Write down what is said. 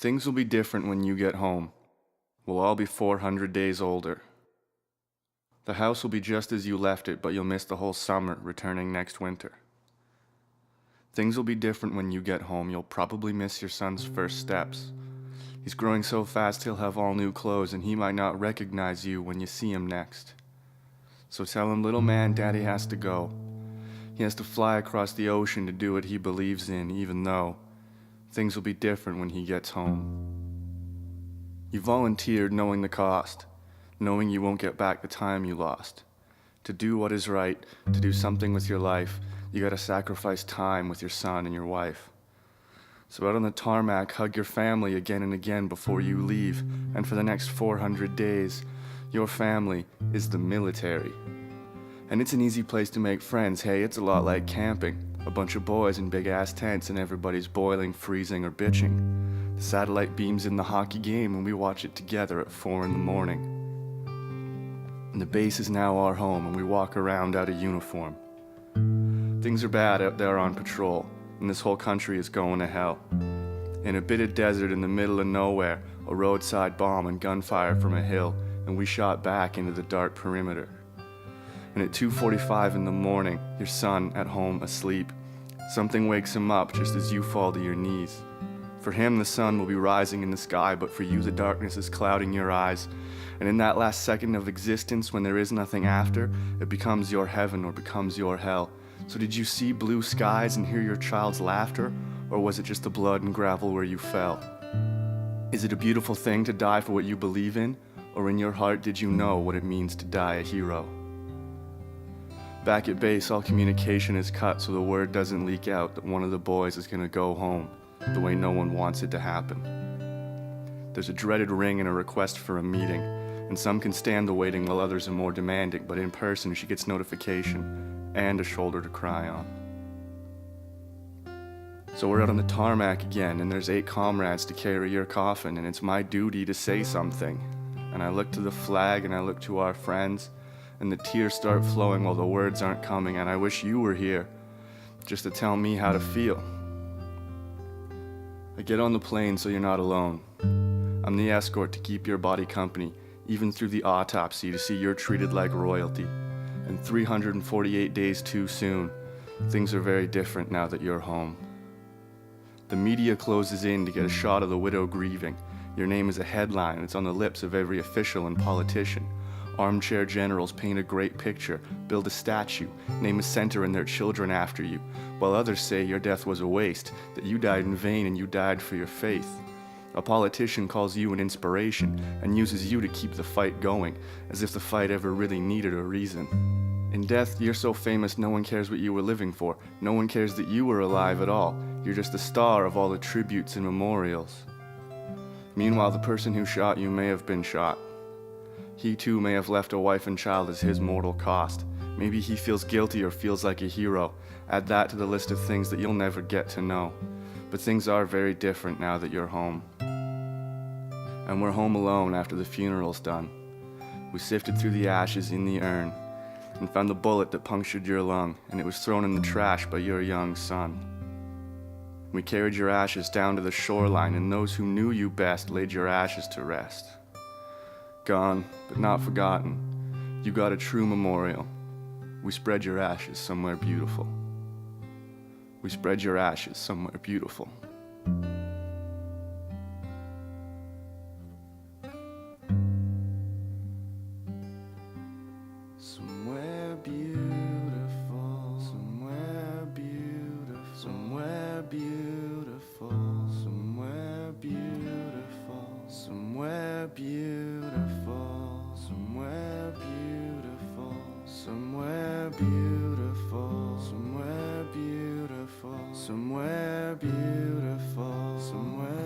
Things will be different when you get home. We'll all be 400 days older. The house will be just as you left it, but you'll miss the whole summer, returning next winter. Things will be different when you get home. You'll probably miss your son's first steps. He's growing so fast he'll have all new clothes, and he might not recognize you when you see him next. So tell him, little man, Daddy has to go. He has to fly across the ocean to do what he believes in, even though things will be different when he gets home. You volunteered knowing the cost, knowing you won't get back the time you lost. To do what is right, to do something with your life, you gotta sacrifice time with your son and your wife. So out on the tarmac, hug your family again and again before you leave, and for the next 400 days, your family is the military. And it's an easy place to make friends. Hey, it's a lot like camping. A bunch of boys in big-ass tents and everybody's boiling, freezing, or bitching. The satellite beams in the hockey game and we watch it together at 4 in the morning. And the base is now our home and we walk around out of uniform. Things are bad out there on patrol, and this whole country is going to hell. In a bit of desert in the middle of nowhere, a roadside bomb and gunfire from a hill, and we shot back into the dark perimeter. And at 2:45 in the morning, your son at home asleep. Something wakes him up just as you fall to your knees. For him, the sun will be rising in the sky, but for you, the darkness is clouding your eyes. And in that last second of existence, when there is nothing after, it becomes your heaven or becomes your hell. So did you see blue skies and hear your child's laughter, or was it just the blood and gravel where you fell? Is it a beautiful thing to die for what you believe in, or in your heart did you know what it means to die a hero? Back at base, all communication is cut so the word doesn't leak out that one of the boys is gonna go home, the way no one wants it to happen. There's a dreaded ring and a request for a meeting, and some can stand the waiting while others are more demanding, but in person she gets notification and a shoulder to cry on. So we're out on the tarmac again, and there's 8 comrades to carry your coffin, and it's my duty to say something. And I look to the flag and I look to our friends, and the tears start flowing while the words aren't coming, and I wish you were here, just to tell me how to feel. I get on the plane so you're not alone. I'm the escort to keep your body company, even through the autopsy, to see you're treated like royalty. And 348 days too soon, things are very different now that you're home. The media closes in to get a shot of the widow grieving. Your name is a headline, and it's on the lips of every official and politician. Armchair generals paint a great picture, build a statue, name a center and their children after you, while others say your death was a waste, that you died in vain and you died for your faith. A politician calls you an inspiration and uses you to keep the fight going, as if the fight ever really needed a reason. In death, you're so famous no one cares what you were living for. No one cares that you were alive at all. You're just the star of all the tributes and memorials. Meanwhile, the person who shot you may have been shot. He too may have left a wife and child as his mortal cost. Maybe he feels guilty or feels like a hero. Add that to the list of things that you'll never get to know. But things are very different now that you're home. And we're home alone after the funeral's done. We sifted through the ashes in the urn and found the bullet that punctured your lung, and it was thrown in the trash by your young son. We carried your ashes down to the shoreline, and those who knew you best laid your ashes to rest. Gone, but not forgotten, you got a true memorial. We spread your ashes somewhere beautiful. We spread your ashes somewhere beautiful. Somewhere beautiful, somewhere beautiful, somewhere beautiful, somewhere beautiful, somewhere beautiful, somewhere beautiful, somewhere beautiful, somewhere beautiful, somewhere beautiful, somewhere